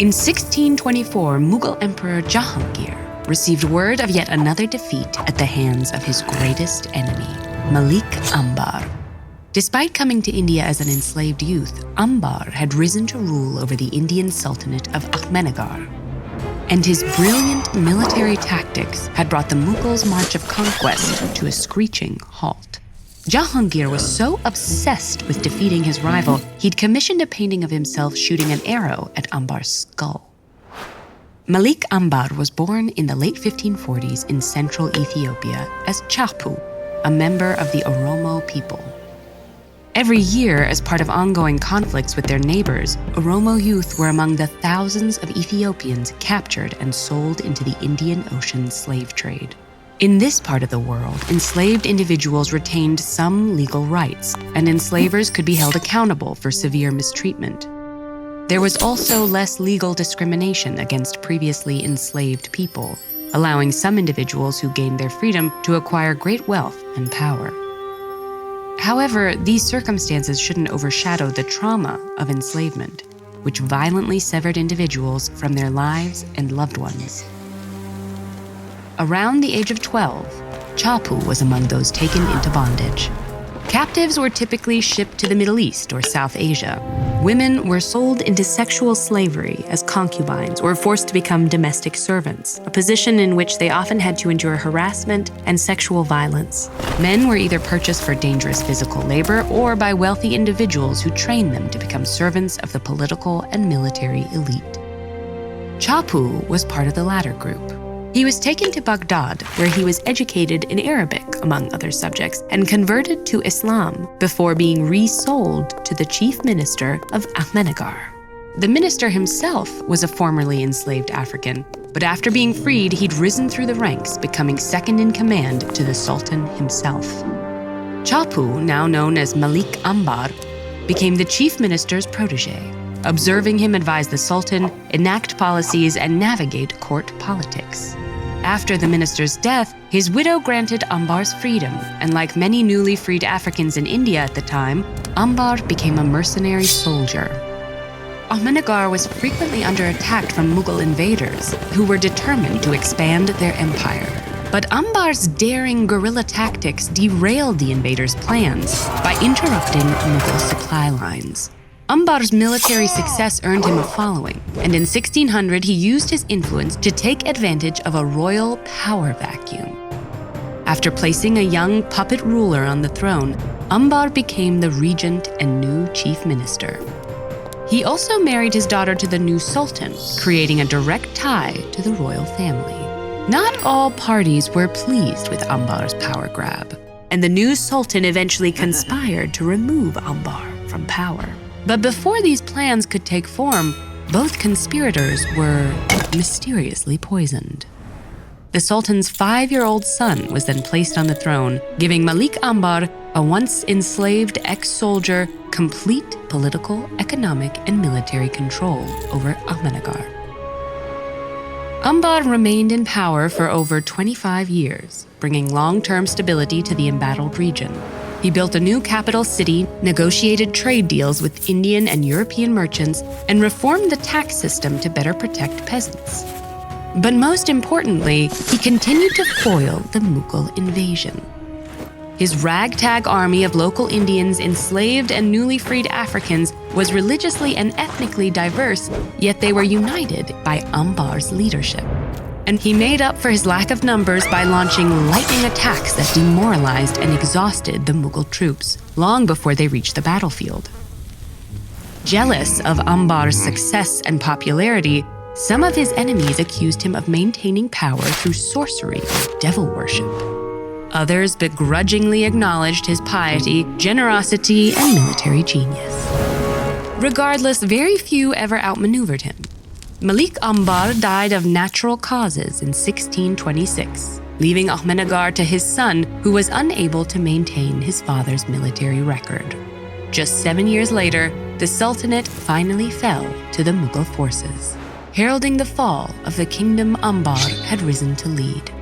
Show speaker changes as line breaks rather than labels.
In 1624, Mughal Emperor Jahangir received word of yet another defeat at the hands of his greatest enemy, Malik Ambar. Despite coming to India as an enslaved youth, Ambar had risen to rule over the Indian Sultanate of Ahmednagar. And his brilliant military tactics had brought the Mughals' march of conquest to a screeching halt. Jahangir was so obsessed with defeating his rival, he'd commissioned a painting of himself shooting an arrow at Ambar's skull. Malik Ambar was born in the late 1540s in central Ethiopia as Chapu, a member of the Oromo people. Every year, as part of ongoing conflicts with their neighbors, Oromo youth were among the thousands of Ethiopians captured and sold into the Indian Ocean slave trade. In this part of the world, enslaved individuals retained some legal rights, and enslavers could be held accountable for severe mistreatment. There was also less legal discrimination against previously enslaved people, allowing some individuals who gained their freedom to acquire great wealth and power. However, these circumstances shouldn't overshadow the trauma of enslavement, which violently severed individuals from their lives and loved ones. Around the age of 12, Chapu was among those taken into bondage. Captives were typically shipped to the Middle East or South Asia. Women were sold into sexual slavery as concubines or forced to become domestic servants, a position in which they often had to endure harassment and sexual violence. Men were either purchased for dangerous physical labor or by wealthy individuals who trained them to become servants of the political and military elite. Chapu was part of the latter group. He was taken to Baghdad, where he was educated in Arabic, among other subjects, and converted to Islam before being resold to the chief minister of Ahmednagar. The minister himself was a formerly enslaved African, but after being freed, he'd risen through the ranks, becoming second in command to the Sultan himself. Chapu, now known as Malik Ambar, became the chief minister's protege, observing him advise the Sultan, enact policies, and navigate court politics. After the minister's death, his widow granted Ambar's freedom, and like many newly freed Africans in India at the time, Ambar became a mercenary soldier. Ahmednagar was frequently under attack from Mughal invaders, who were determined to expand their empire. But Ambar's daring guerrilla tactics derailed the invaders' plans by interrupting Mughal supply lines. Ambar's military success earned him a following, and in 1600 he used his influence to take advantage of a royal power vacuum. After placing a young puppet ruler on the throne, Ambar became the regent and new chief minister. He also married his daughter to the new sultan, creating a direct tie to the royal family. Not all parties were pleased with Ambar's power grab, and the new sultan eventually conspired to remove Ambar from power. But before these plans could take form, both conspirators were mysteriously poisoned. The Sultan's 5-year-old son was then placed on the throne, giving Malik Ambar, a once enslaved ex-soldier, complete political, economic, and military control over Ahmednagar. Ambar remained in power for over 25 years, bringing long-term stability to the embattled region. He built a new capital city, negotiated trade deals with Indian and European merchants, and reformed the tax system to better protect peasants. But most importantly, he continued to foil the Mughal invasion. His ragtag army of local Indians, enslaved and newly freed Africans, was religiously and ethnically diverse, yet they were united by Ambar's leadership. And he made up for his lack of numbers by launching lightning attacks that demoralized and exhausted the Mughal troops long before they reached the battlefield. Jealous of Ambar's success and popularity, some of his enemies accused him of maintaining power through sorcery or devil worship. Others begrudgingly acknowledged his piety, generosity, and military genius. Regardless, very few ever outmaneuvered him. Malik Ambar died of natural causes in 1626, leaving Ahmednagar to his son, who was unable to maintain his father's military record. Just 7 years later, the Sultanate finally fell to the Mughal forces, heralding the fall of the kingdom Ambar had risen to lead.